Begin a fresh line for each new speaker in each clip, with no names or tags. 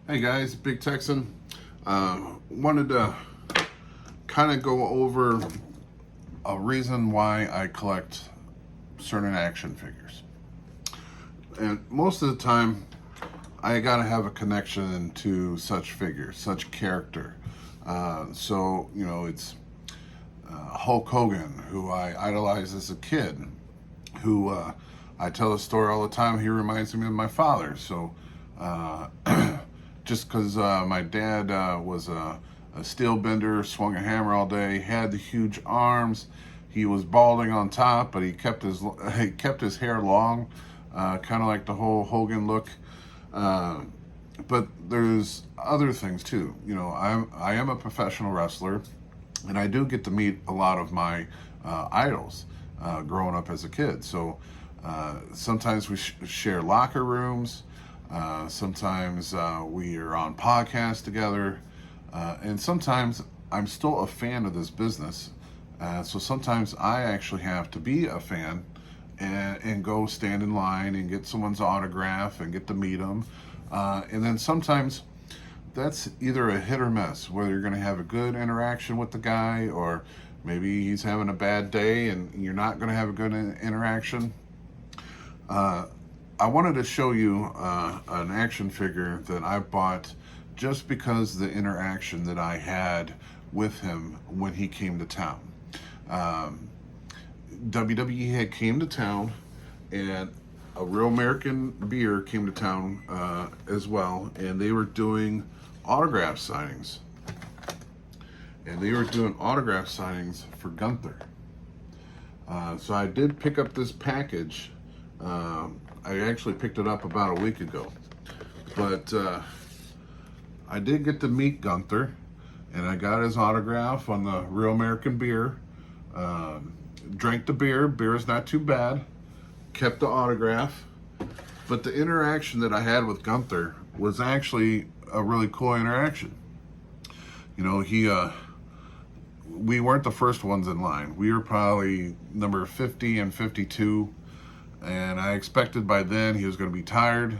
Hey guys, Big Texan. Wanted to kind of go over a reason why I collect certain action figures. And most of the time, I gotta have a connection to such figures, such character. It's Hulk Hogan, who I idolized as a kid, who I tell a story all the time. He reminds me of my father. Uh, just because my dad was a steel bender, swung a hammer all day, had the huge arms. He was balding on top, but he kept his hair long, kind of like the whole Hogan look. Uh, but there's other things too. I am a professional wrestler, and I do get to meet a lot of my idols growing up as a kid. Sometimes we share locker rooms. Sometimes we are on podcasts together. And sometimes I'm still a fan of this business. So sometimes I actually have to be a fan and go stand in line and get someone's autograph and get to meet them. And then sometimes that's either a hit or miss, whether you're going to have a good interaction with the guy or maybe he's having a bad day and you're not going to have a good interaction. I wanted to show you an action figure that I bought just because the interaction that I had with him when he came to town. WWE had came to town, and a Real American Beer came to town as well, and they were doing autograph signings. And they were doing autograph signings for Gunther. So I did pick up this package. I actually picked it up about a week ago. But I did get to meet Gunther, and I got his autograph on the Real American Beer. Drank the beer. Beer is not too bad. Kept the autograph. But the interaction that I had with Gunther was actually a really cool interaction. We weren't the first ones in line. We were probably number 50 and 52. And I expected by then he was going to be tired,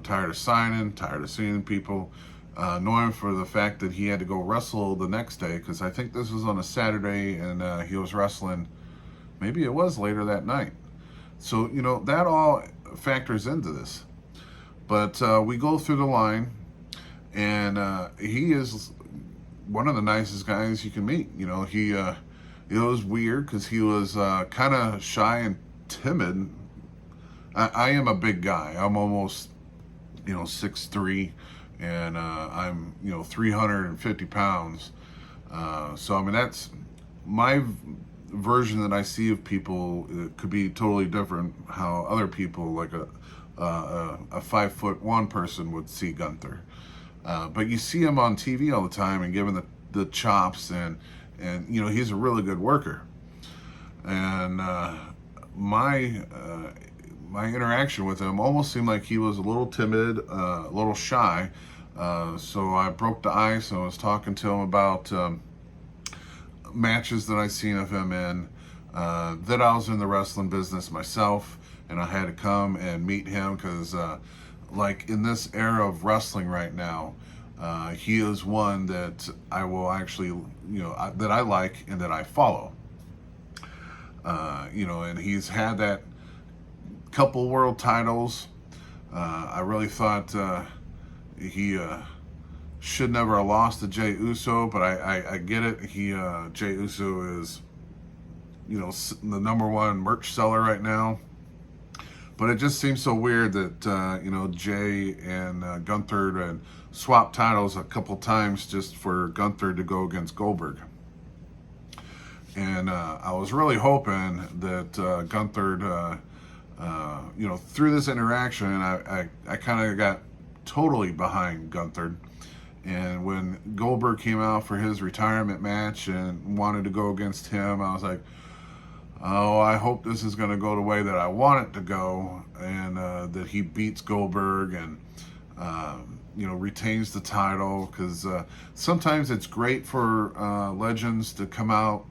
tired of signing, tired of seeing people, knowing for the fact that he had to go wrestle the next day, because I think this was on a Saturday and he was wrestling, maybe it was later that night. So, that all factors into this. But we go through the line, and he is one of the nicest guys you can meet. It was weird because he was kind of shy and timid. I am a big guy. I'm almost, 6'3", and I'm, 350 pounds. That's my version that I see of people. It could be totally different how other people, like a 5'1" person, would see Gunther. But you see him on TV all the time and giving the chops, and he's a really good worker. And my interaction with him almost seemed like he was a little timid, a little shy. So I broke the ice and was talking to him about matches that I seen of him in, that I was in the wrestling business myself, and I had to come and meet him because, in this era of wrestling right now, he is one that I will actually, that I like and that I follow. And he's had that couple world titles. I really thought he should never have lost to Jey Uso, but I get it. Jey Uso is, the number one merch seller right now. But it just seems so weird that, Jey and Gunther had swapped titles a couple times just for Gunther to go against Goldberg. And I was really hoping that Gunther, through this interaction, I kind of got totally behind Gunther. And when Goldberg came out for his retirement match and wanted to go against him, I was like, oh, I hope this is going to go the way that I want it to go, and that he beats Goldberg and, retains the title, because sometimes it's great for legends to come out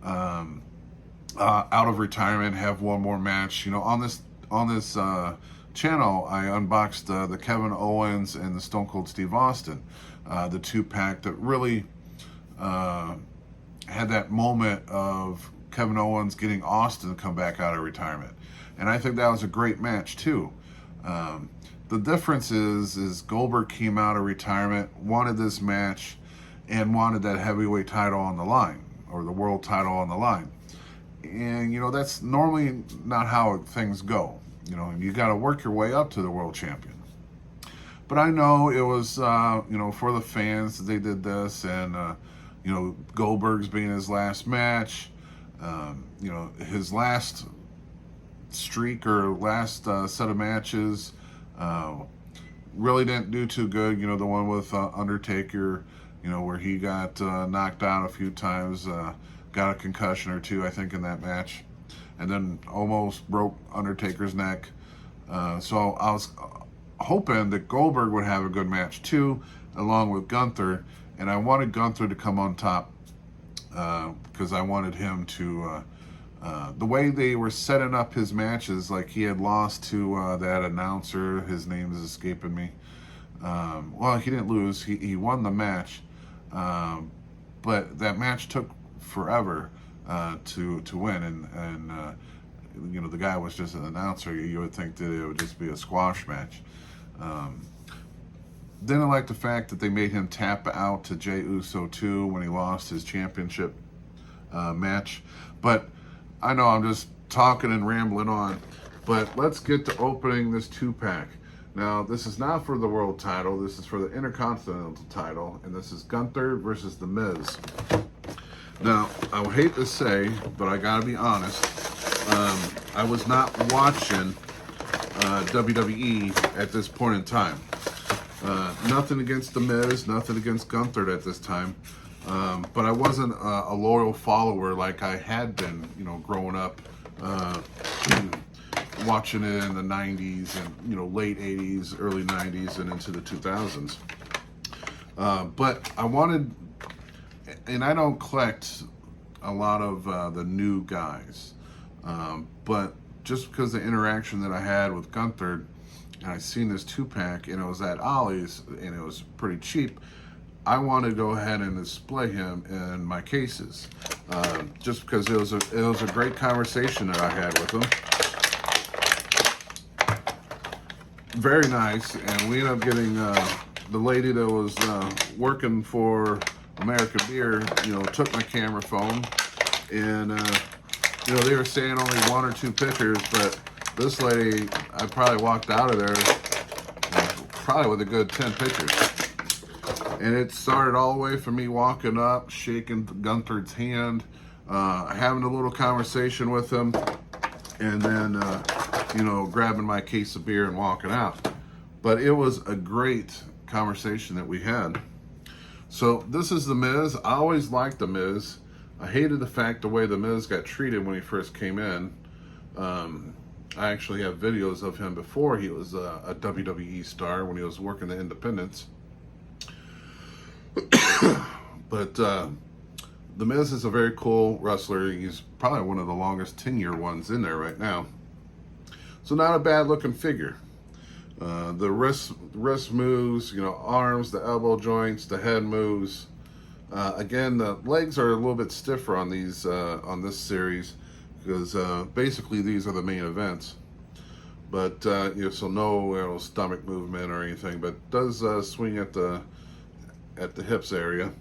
out of retirement, have one more match. On this channel, I unboxed the Kevin Owens and the Stone Cold Steve Austin, the 2-pack that really had that moment of Kevin Owens getting Austin to come back out of retirement. And I think that was a great match too. The difference is Goldberg came out of retirement, wanted this match, and wanted that heavyweight title on the line, or the world title on the line. And, you know, that's normally not how things go. You know, you got to work your way up to the world champion. But I know it was, you know, for the fans that they did this, and, you know, Goldberg's being his last match, you know, his last streak or last set of matches really didn't do too good. You know, the one with Undertaker, you know, where he got knocked out a few times, got a concussion or two, I think, in that match, and then almost broke Undertaker's neck. So I was hoping that Goldberg would have a good match too, along with Gunther, and I wanted Gunther to come on top because I wanted him to, the way they were setting up his matches, like he had lost to that announcer, his name is escaping me. Well, he didn't lose, he won the match, but that match took forever to win, and you know, the guy was just an announcer. You would think that it would just be a squash match. Didn't like the fact that they made him tap out to Jey Uso too when he lost his championship match. But I know I'm just talking and rambling on, but let's get to opening this 2-pack. Now, this is not for the world title, this is for the Intercontinental title, and this is Gunther versus The Miz. Now, I would hate to say, but I gotta be honest, I was not watching WWE at this point in time. Nothing against The Miz, nothing against Gunther at this time, but I wasn't a loyal follower like I had been, you know, growing up, watching it in the 90s and, you know, late 80s, early 90s, and into the 2000s. But I wanted, and I don't collect a lot of the new guys, but just because the interaction that I had with Gunther, and I seen this 2-pack, and it was at Ollie's, and it was pretty cheap, I want to go ahead and display him in my cases, just because it was a great conversation that I had with him. Very nice, and we ended up getting the lady that was working for American Beer, you know, took my camera phone, and you know, they were saying only 1 or 2 pictures, but this lady, I probably walked out of there probably with a good 10 pictures. And it started all the way from me walking up, shaking Gunther's hand, having a little conversation with him, and then, you know, grabbing my case of beer and walking out. But it was a great conversation that we had. So this is The Miz. I always liked The Miz. I hated the fact the way The Miz got treated when he first came in. I actually have videos of him before he was a WWE star, when he was working the independents. But The Miz is a very cool wrestler. He's probably one of the longest tenure ones in there right now. So not a bad looking figure. The wrist moves, you know, arms, the elbow joints, the head moves. Again, the legs are a little bit stiffer on these on this series, because basically these are the main events. But you know, so no, you know, stomach movement or anything, but does swing at the hips area.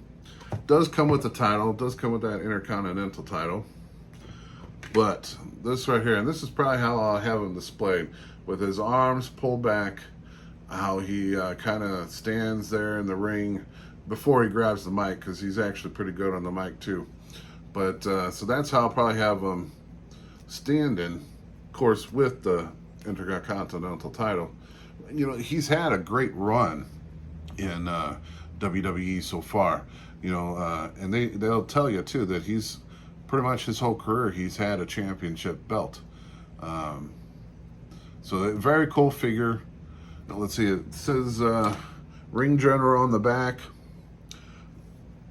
Does come with the title, does come with that Intercontinental title. But this right here, and this is probably how I'll have him displayed, with his arms pulled back, how he kind of stands there in the ring before he grabs the mic, because he's actually pretty good on the mic too. But so that's how I'll probably have him standing, of course, with the Intercontinental title. You know, he's had a great run in WWE so far. You know, and they'll tell you too that he's pretty much his whole career he's had a championship belt. So a very cool figure. Now, let's see, it says Ring General on the back.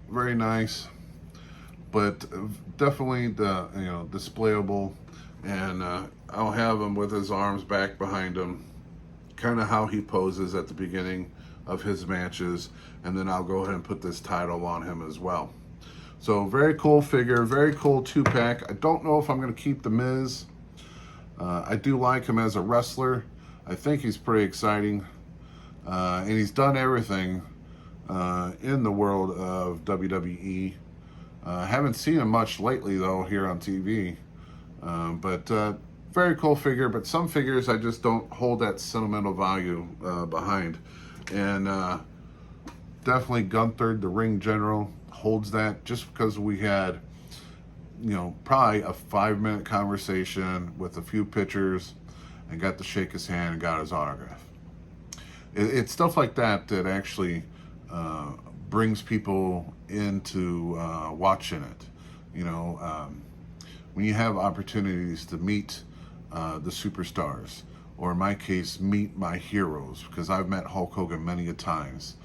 Very nice, but definitely the, you know, displayable. And I'll have him with his arms back behind him, kind of how he poses at the beginning of his matches, and then I'll go ahead and put this title on him as well. So very cool figure, very cool 2-pack. I don't know if I'm going to keep the Miz. I do like him as a wrestler. I think he's pretty exciting, and he's done everything in the world of WWE. Haven't seen him much lately though here on TV, but very cool figure. But some figures I just don't hold that sentimental value behind, and definitely Gunther, the Ring General, holds that, just because we had, you know, probably a 5-minute conversation with a few pictures and got to shake his hand and got his autograph. It's stuff like that that actually brings people into watching it. You know, when you have opportunities to meet the superstars, or in my case, meet my heroes, because I've met Hulk Hogan many a times,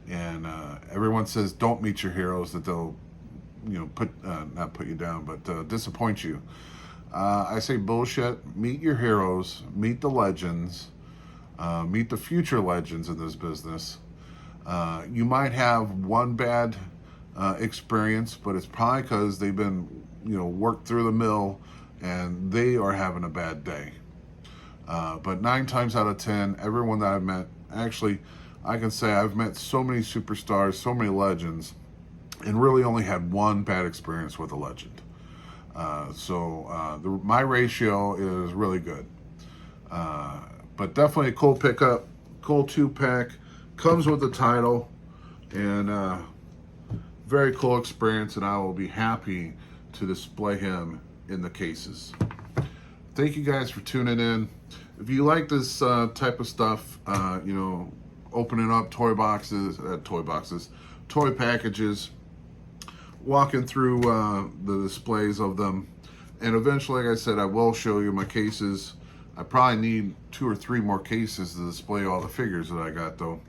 and everyone says don't meet your heroes, that they'll, you know, not put you down, but disappoint you. I say bullshit. Meet your heroes, meet the legends, meet the future legends in this business. You might have one bad experience, but it's probably because they've been, you know, worked through the mill and they are having a bad day. But 9 times out of 10, everyone that I've met, actually, I can say I've met so many superstars, so many legends, and really only had one bad experience with a legend. My ratio is really good. But definitely a cool pickup, cool 2-pack, comes with the title, and very cool experience, and I will be happy to display him in the cases. Thank you guys for tuning in. If you like this type of stuff, you know, opening up toy packages, walking through the displays of them, and eventually, like I said, I will show you my cases. I probably need 2 or 3 more cases to display all the figures that I got, though.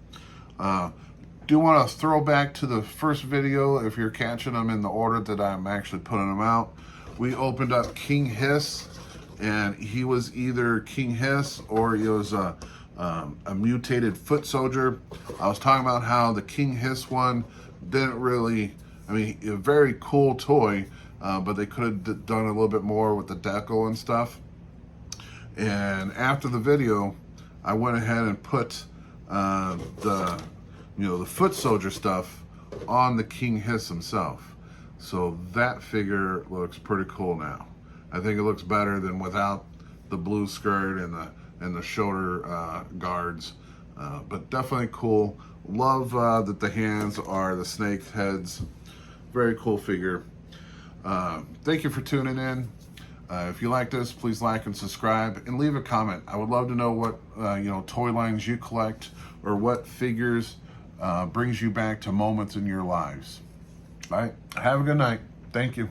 Do want to throw back to the first video, if you're catching them in the order that I'm actually putting them out. We opened up King Hiss, and he was either King Hiss or he was a mutated foot soldier. I was talking about how the King Hiss one didn't really, I mean, a very cool toy, but they could have done a little bit more with the decal and stuff. And after the video, I went ahead and put the foot soldier stuff on the King Hiss himself. So that figure looks pretty cool now. I think it looks better than without the blue skirt and the shoulder guards. But definitely cool. Love that the hands are the snake heads. Very cool figure. Thank you for tuning in. If you like this, please like and subscribe and leave a comment. I would love to know what toy lines you collect, or what figures brings you back to moments in your lives. All right. Have a good night. Thank you.